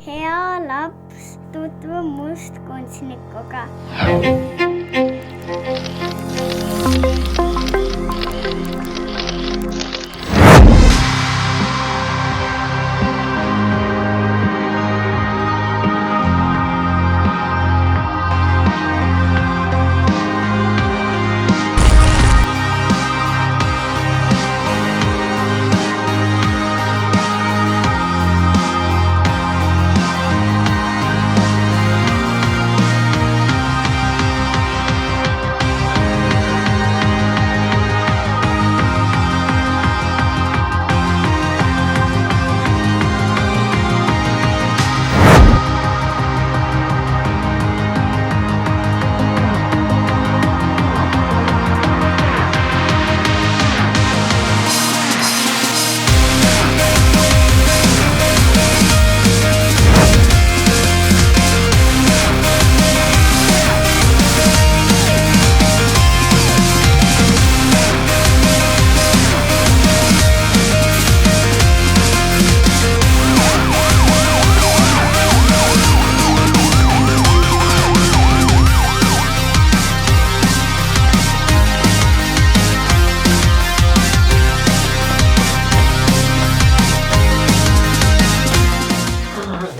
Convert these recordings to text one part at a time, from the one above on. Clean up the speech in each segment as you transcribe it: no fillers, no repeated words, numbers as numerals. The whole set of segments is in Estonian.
hea laps tutvub mustkunstnikuga.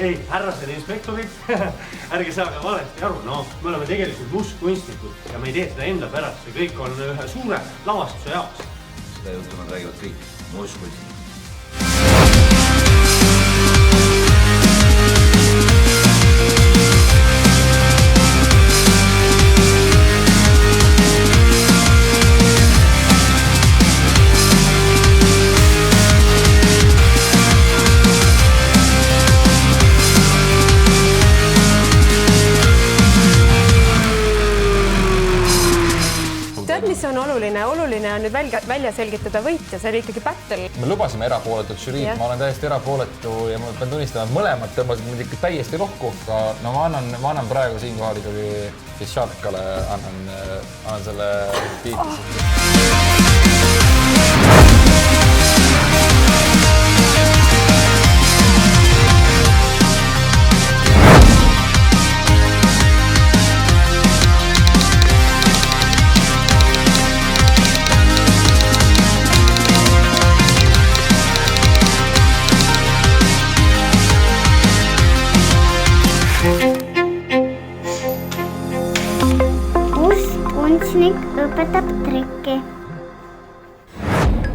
Ei, härrased inspektorid, ärge saage valesti aru, no me oleme tegelikult mustkunstnikud ja me ei tee seda enda pärast, see kõik on ühe suure lavastuse jaoks. Seda juttu nad räägivad kõik, mustkunstnikud. Mis on oluline? Oluline on nüüd välja selgitada võitja, see oli ikkagi battle. Me lubasime erapooletut žüriid, ma olen täiesti erapooletu ja ma pean tunnistama, et mõlemad tõmbasid mind ikka täiesti lohku. No ma annan praegu siinkohal ikkagi siis Šarkale, annan selle tiitli. Mustkunstnik õpetab trikki.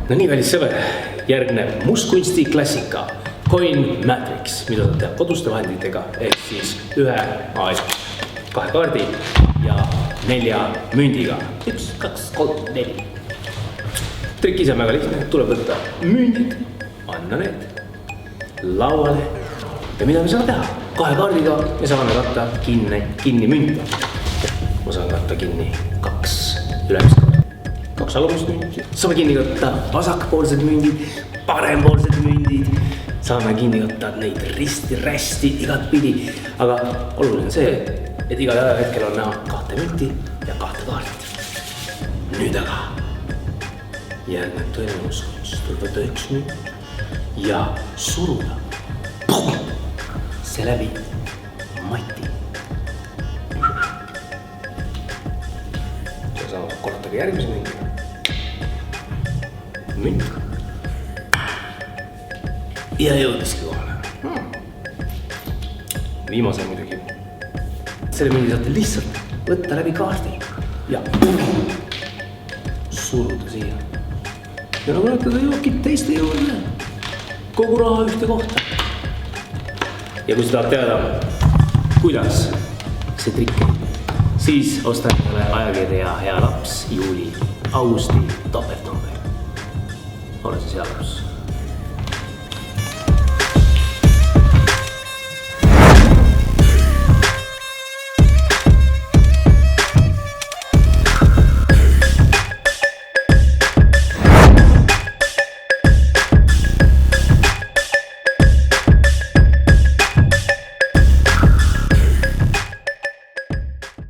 No nii, kallis sõber, järgneb mustkunsti klassika Coin Matrix, mida ta teab koduste vahenditega, ehk siis 1 A1, 2 kaardi ja 4 mündiga. 1, 2, 3, 4. Trikk ise on väga lihtne, tuleb võtta mündid, anna need lauale ja mida me saame teha? 2 kaardiga me saame katta kinni münte. Ma saan katta kinni 2 ülemist kaardi, 2 alumist mündid. Saame kinni katta vasakpoolsed mündid, parempoolsed mündid. Saame kinni katta neid risti-rästi igat pidi. Aga oluline on see, et igal hetkel on näha 2 münti ja 2 kaarti. Nüüd aga järgneb tõeline mustkunst. Tuleb võtta 1 münt ja suruda see läbi mati. Sa saad korratage järgmise mündiga. Münt. Ja jõudiski kohale. Viimase muidugi. Selle mündi saate lihtsalt võtta läbi kaardi ja suruda siia. Ja nagu võtada jookid teiste juurde. Kogu raha ühte kohta. Ja kui sa tahad teada, kuidas see trikk käib, siis osta endale ajakirja Hea laps Juuli Augusti topeltnumber. Ole siis hea laps.